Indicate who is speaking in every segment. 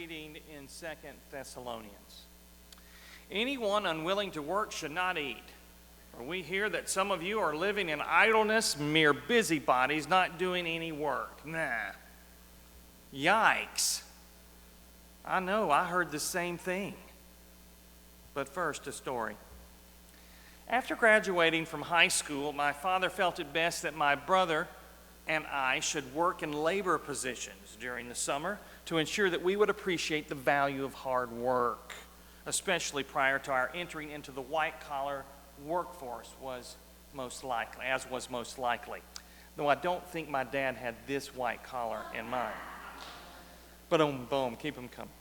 Speaker 1: reading in 2 Thessalonians. Anyone unwilling to work should not eat. For we hear that some of you are living in idleness, mere busybodies, not doing any work. Nah. Yikes. I know, I heard the same thing. But first, a story. After graduating from high school, my father felt it best that my brother and I should work in labor positions during the summer to ensure that we would appreciate the value of hard work, especially prior to our entering into the white-collar workforce was most likely. Though I don't think my dad had this white collar in mind. Boom, keep them coming.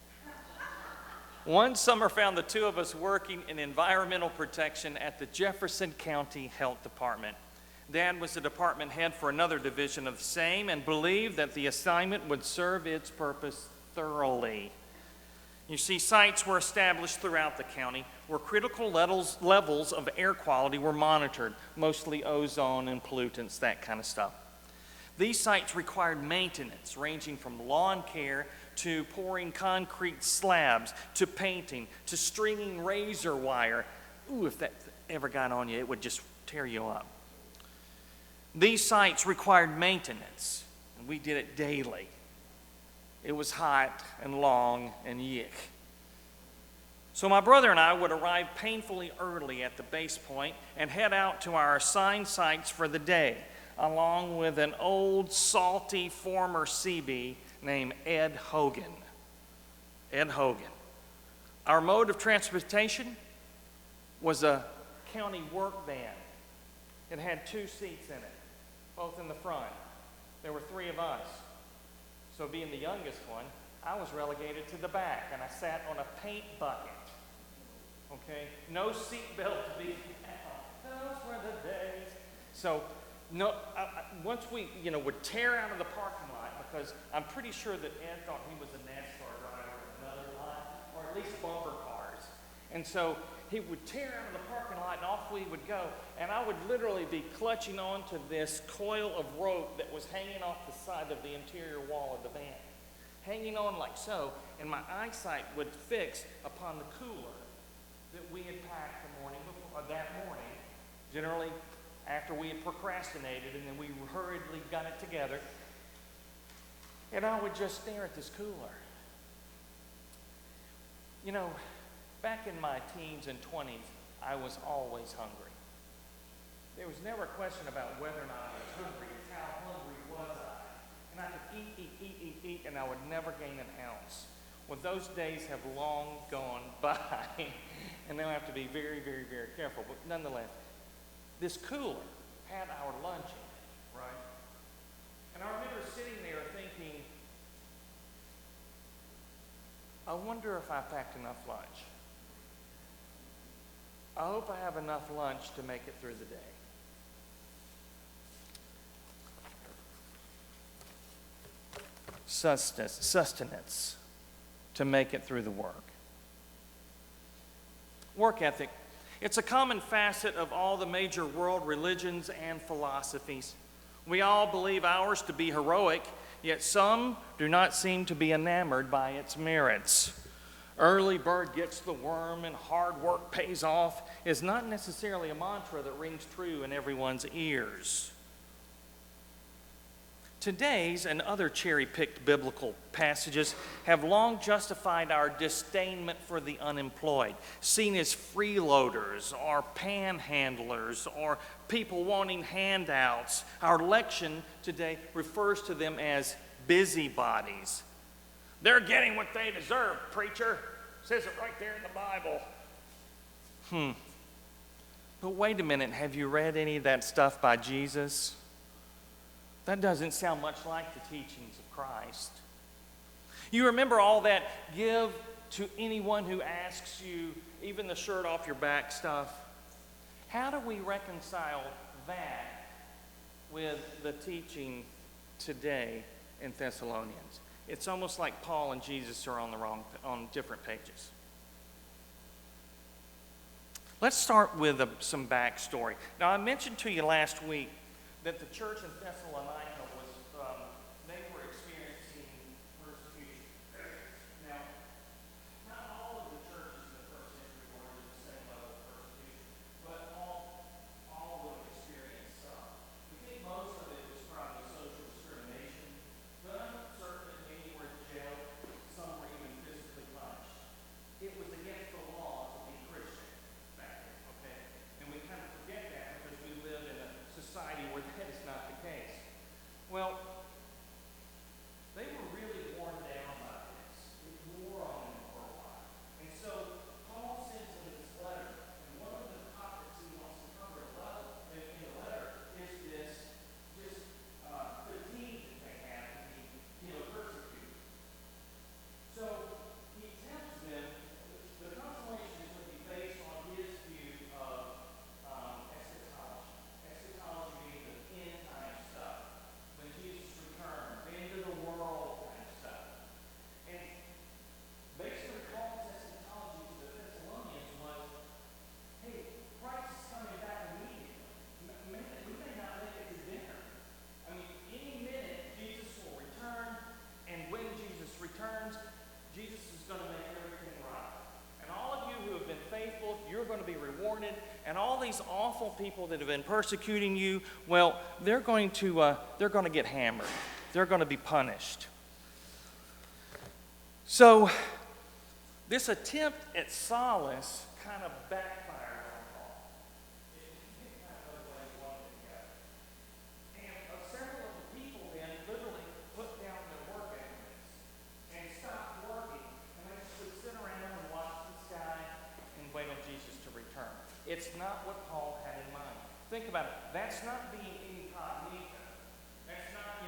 Speaker 1: One summer found the two of us working in environmental protection at the Jefferson County Health Department. Dad was the department head for another division of the same and believed that the assignment would serve its purpose thoroughly. You see, sites were established throughout the county where critical levels of air quality were monitored, mostly ozone and pollutants, that kind of stuff. These sites required maintenance, ranging from lawn care to pouring concrete slabs, to painting, to stringing razor wire. Ooh, if that ever got on you, it would just tear you up. These sites required maintenance, and we did it daily. It was hot and long and yick. So my brother and I would arrive painfully early at the base point and head out to our assigned sites for the day, along with an old, salty former CB named Ed Hogan. Ed Hogan. Our mode of transportation was a county work van. It had 2 seats in it, both in the front. There were 3 of us. So being the youngest one, I was relegated to the back, and I sat on a paint bucket. Okay? No seat belt to be those were the days. So once we would tear out of the parking lot, because I'm pretty sure that Ed thought he was a NASCAR driver in another lot, or at least bumper cars. And so he would tear out of the parking lot and off we would go. And I would literally be clutching onto this coil of rope that was hanging off the side of the interior wall of the van. Hanging on like so, and my eyesight would fix upon the cooler that we had packed that morning, generally after we had procrastinated, and then we hurriedly got it together. And I would just stare at this cooler. You know, back in my teens and 20s, I was always hungry. There was never a question about whether or not I was hungry. It's how hungry was I. And I could eat, and I would never gain an ounce. Well, those days have long gone by, and now I have to be very, very, very careful. But nonetheless, this cooler had our lunch in it, right? And I remember sitting there thinking, I wonder if I packed enough lunch. I hope I have enough lunch to make it through the day. Sustenance to make it through the work. Work ethic. It's a common facet of all the major world religions and philosophies. We all believe ours to be heroic, yet some do not seem to be enamored by its merits. Early bird gets the worm and hard work pays off is not necessarily a mantra that rings true in everyone's ears. Today's and other cherry-picked biblical passages have long justified our disdainment for the unemployed, seen as freeloaders or panhandlers or people wanting handouts. Our lection today refers to them as busybodies. They're getting what they deserve, preacher. Says it right there in the Bible. But wait a minute, have you read any of that stuff by Jesus? That doesn't sound much like the teachings of Christ. You remember all that give to anyone who asks you, even the shirt off your back stuff? How do we reconcile that with the teaching today in Thessalonians? It's almost like Paul and Jesus are on different pages. Let's start with some backstory. Now, I mentioned to you last week that the church in Thessalonica they were experiencing persecution. Now, Well, they were really worn down by this. It wore on them for a while. And so Paul sends them this letter, and one of the topics he wants to cover in the letter is this fatigue that they have to be persecuted. So he tells them the consolation is going to be based on his view of eschatology. Eschatology being the end time stuff. When Jesus returns, the end of the world kind of stuff. And basically Paul's eschatology to the Thessalonians was, hey, Christ is coming back immediately. We may not make it to dinner. I mean, any minute Jesus will return, and when Jesus returns, Jesus is going to make everything right. And all of you who have been faithful, you're going to be rewarded. And all these awful people that have been persecuting you, well, they're going to get hammered. They're going to be punished. So this attempt at solace kind of backfired on Paul. It kind of goes like one to the other. And several of the people then literally put down their work ethics and stopped working, and they just would sit around and watch the sky and wait on Jesus to return. It's not what Paul had in mind. Think about it. That's not being incognito. That's not,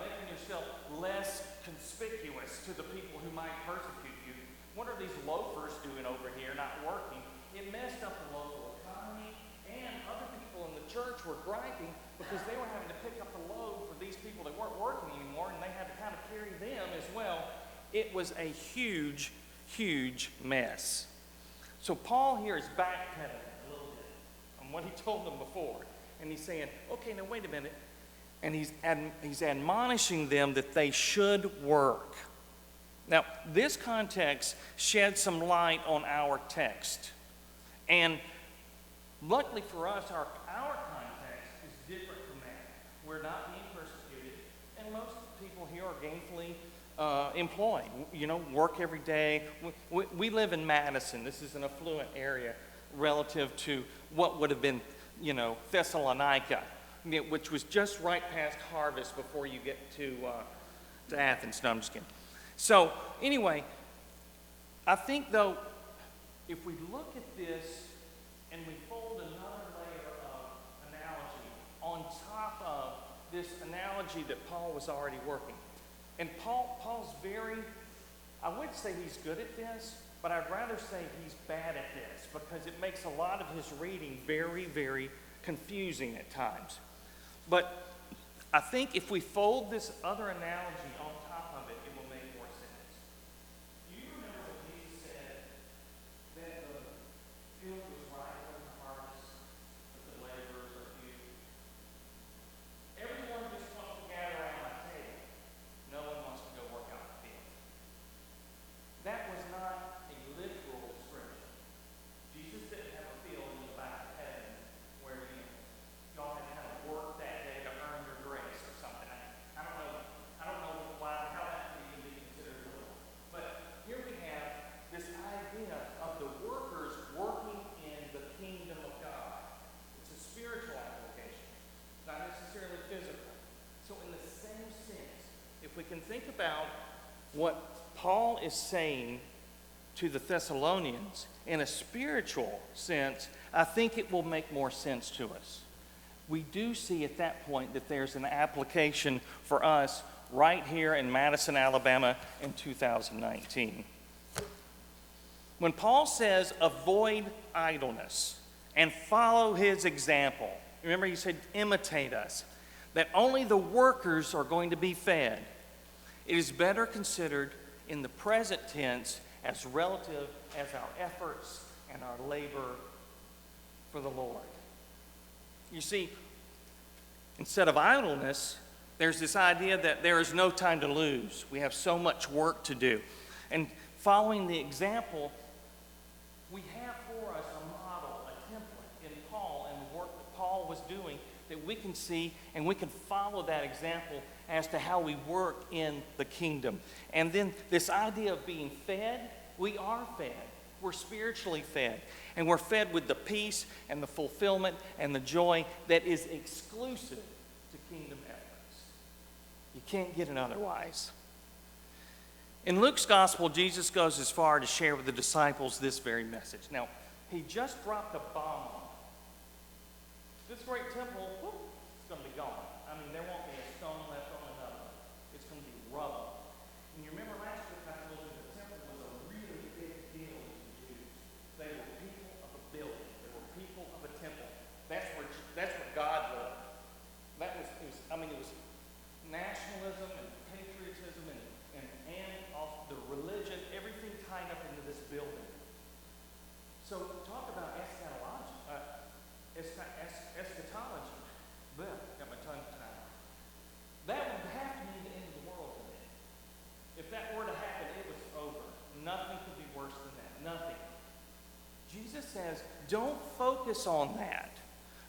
Speaker 1: making yourself less conspicuous to the people who might persecute you. What are these loafers doing over here not working? It messed up the local economy, and other people in the church were griping because they were having to pick up the load for these people that weren't working anymore, and they had to kind of carry them as well. It was a huge, huge mess. So Paul here is backpedaling a little bit on what he told them before. And he's saying, okay, now wait a minute. And he's admonishing them that they should work. Now, this context sheds some light on our text. And luckily for us, our context is different from that. We're not being persecuted, and most people here are gainfully employed, work every day. We live in Madison. This is an affluent area relative to what would have been, Thessalonica, which was just right past harvest before you get to Athens. No, I'm just kidding. So anyway, I think though, if we look at this and we fold another layer of analogy on top of this analogy that Paul was already working. And Paul's I wouldn't say he's good at this, but I'd rather say he's bad at this because it makes a lot of his reading very, very confusing at times. But I think if we fold this other analogy on top of it, it will make more sense. Do you remember when Jesus said that the field was ripe for the harvest, but the laborers are few? Everyone just wants to gather around my table. No one wants to go work out the field. That was not a literal description. Jesus didn't have a field in the back of heaven where y'all had to kind of work that day to earn your grace or something. I don't know how that could even be considered literal. But here we have this idea of the workers working in the kingdom of God. It's a spiritual application, not necessarily physical. So in the same sense, if we can think about what Paul is saying to the Thessalonians in a spiritual sense, I think it will make more sense to us. We do see at that point that there's an application for us right here in Madison, Alabama in 2019. When Paul says avoid idleness and follow his example, remember he said imitate us, that only the workers are going to be fed. It is better considered in the present tense as relative as our efforts and our labor for the Lord. You see, instead of idleness, there's this idea that there is no time to lose. We have so much work to do. And following the example, we have for us a model, a template in Paul and the work that Paul was doing that we can see and we can follow that example as to how we work in the kingdom. And then this idea of being fed, we are fed. We're spiritually fed. And we're fed with the peace and the fulfillment and the joy that is exclusive to kingdom efforts. You can't get it otherwise. In Luke's gospel, Jesus goes as far to share with the disciples this very message. Now, he just dropped a bomb on them. This great temple, it's going to be gone. I mean, there won't be a stone left on another. It's going to be rubble. And you remember last week I told you the temple was a really big deal to the Jews. They were people of a building. They were people of a temple. That's where God lived. It was nationalism and patriotism and of the religion, everything tied up into this building. So talk about eschatology. Got my tongue tied. That would have to mean the end of the world today. If that were to happen, it was over. Nothing could be worse than that. Nothing. Jesus says, don't focus on that.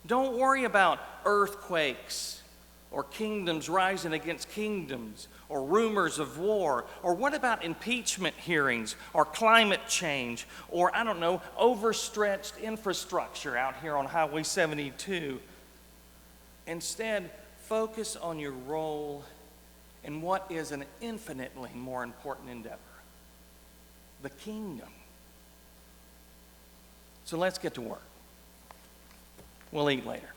Speaker 1: Don't worry about earthquakes or kingdoms rising against kingdoms or rumors of war. Or what about impeachment hearings or climate change or, overstretched infrastructure out here on Highway 72? Instead, focus on your role in what is an infinitely more important endeavor, the kingdom. So let's get to work. We'll eat later.